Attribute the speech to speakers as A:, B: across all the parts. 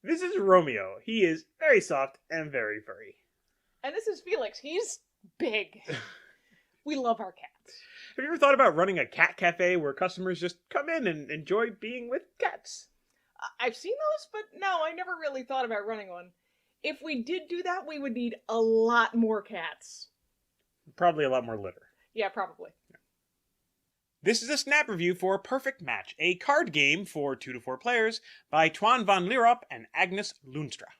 A: This is Romeo. He is very soft and very furry.
B: And this is Felix. He's big. We love our cats.
A: Have you ever thought about running a cat cafe where customers just come in and enjoy being with cats?
B: I've seen those, but no, I never really thought about running one. If we did do that, we would need a lot more cats.
A: Probably a lot more litter.
B: Yeah, probably.
A: This is a snap review for Purrfect Match, a card game for 2 to 4 players by Twan van Lierop and Agnes Loenstra.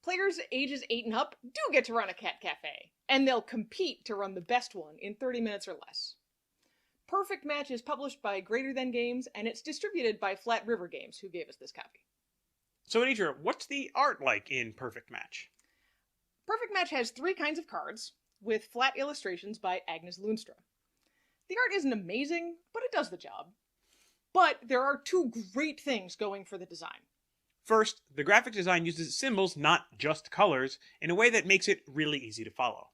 B: Players ages 8 and up do get to run a cat cafe, and they'll compete to run the best one in 30 minutes or less. Purrfect Match is published by Greater Than Games, and it's distributed by Flat River Games, who gave us this copy.
A: So, Anitra, what's the art like in Purrfect Match?
B: Purrfect Match has 3 kinds of cards, with flat illustrations by Agnes Loenstra. The art isn't amazing, but it does the job. But there are 2 great things going for the design.
A: First, the graphic design uses symbols, not just colors, in a way that makes it really easy to follow.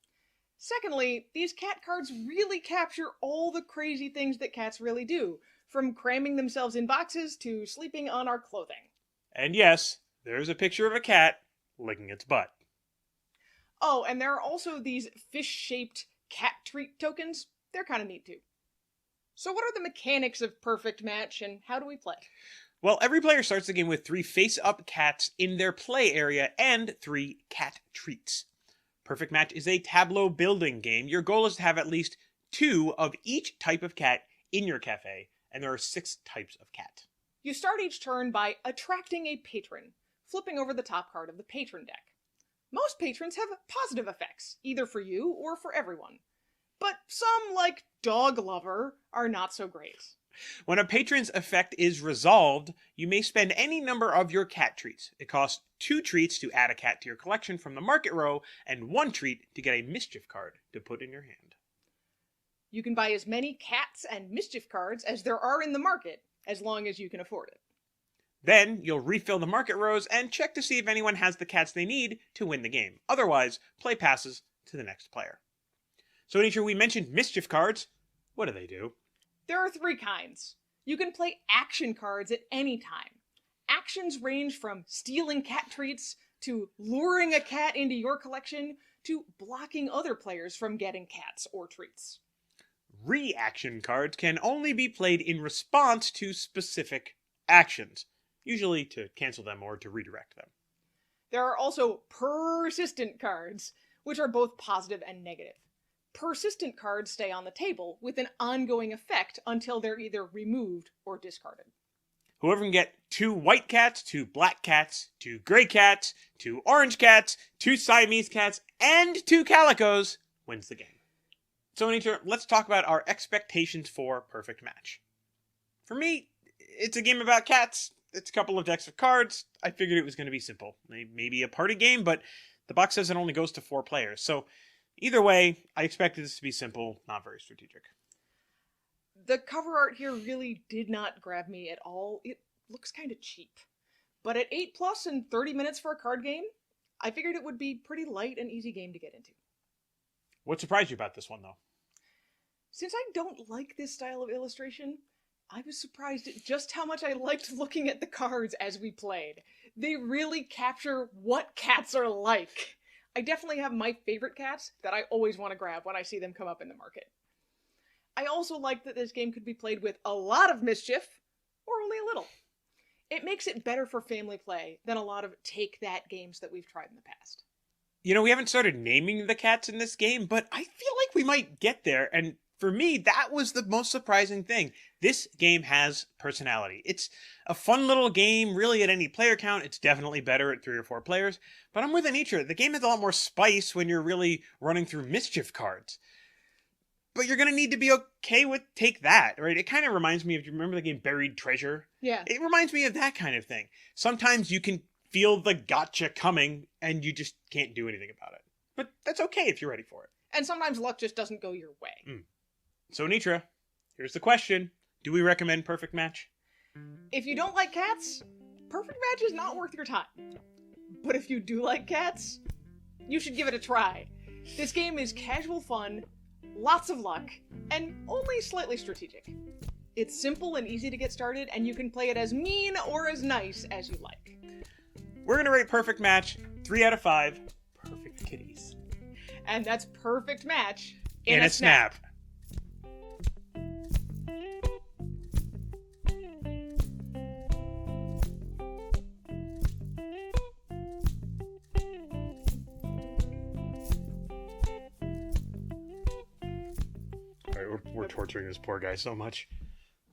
B: Secondly, these cat cards really capture all the crazy things that cats really do, from cramming themselves in boxes to sleeping on our clothing.
A: And yes, there's a picture of a cat licking its butt.
B: Oh, and there are also these fish-shaped cat treat tokens. They're kind of neat too. So what are the mechanics of Purrfect Match, and how do we play?
A: Well, every player starts the game with 3 face-up cats in their play area and 3 cat treats. Purrfect Match is a tableau building game. Your goal is to have at least 2 of each type of cat in your cafe, and there are 6 types of cat.
B: You start each turn by attracting a patron, flipping over the top card of the patron deck. Most patrons have positive effects, either for you or for everyone. But some, like Dog Lover, are not so great.
A: When a patron's effect is resolved, you may spend any number of your cat treats. It costs 2 treats to add a cat to your collection from the market row, and 1 treat to get a mischief card to put in your hand.
B: You can buy as many cats and mischief cards as there are in the market, as long as you can afford it.
A: Then, you'll refill the market rows and check to see if anyone has the cats they need to win the game. Otherwise, play passes to the next player. So, Anitra, we mentioned mischief cards. What do they do?
B: There are 3 kinds. You can play action cards at any time. Actions range from stealing cat treats, to luring a cat into your collection, to blocking other players from getting cats or treats.
A: Reaction cards can only be played in response to specific actions, usually to cancel them or to redirect them.
B: There are also persistent cards, which are both positive and negative. Persistent cards stay on the table with an ongoing effect until they're either removed or discarded.
A: Whoever can get 2 white cats, 2 black cats, 2 gray cats, 2 orange cats, 2 Siamese cats, and 2 calicos wins the game. So, Anitra, let's talk about our expectations for Purrfect Match. For me, it's a game about cats. It's a couple of decks of cards. I figured it was going to be simple. Maybe a party game, but the box says it only goes to 4 players. So, either way, I expected this to be simple, not very strategic.
B: The cover art here really did not grab me at all. It looks kind of cheap. But at 8+ and 30 minutes for a card game, I figured it would be pretty light and easy game to get into.
A: What surprised you about this one, though?
B: Since I don't like this style of illustration, I was surprised at just how much I liked looking at the cards as we played. They really capture what cats are like. I definitely have my favorite cats that I always want to grab when I see them come up in the market. I also like that this game could be played with a lot of mischief, or only a little. It makes it better for family play than a lot of take that games that we've tried in the past.
A: You know, we haven't started naming the cats in this game, but I feel like we might get there, and for me, that was the most surprising thing. This game has personality. It's a fun little game, really at any player count. It's definitely better at 3 or 4 players, but I'm with Anitra. The game has a lot more spice when you're really running through mischief cards. But you're going to need to be okay with Take That, right? It kind of reminds me of, do you remember the game Buried Treasure?
B: Yeah.
A: It reminds me of that kind of thing. Sometimes you can feel the gotcha coming, and you just can't do anything about it. But that's okay if you're ready for it.
B: And sometimes luck just doesn't go your way.
A: So, Anitra, here's the question. Do we recommend Purrfect Match?
B: If you don't like cats, Purrfect Match is not worth your time. But if you do like cats, you should give it a try. This game is casual fun, lots of luck, and only slightly strategic. It's simple and easy to get started, and you can play it as mean or as nice as you like.
A: We're going to rate Purrfect Match 3 out of 5 perfect kitties.
B: And that's Purrfect Match
A: In a snap. All right, we're torturing this poor guy so much.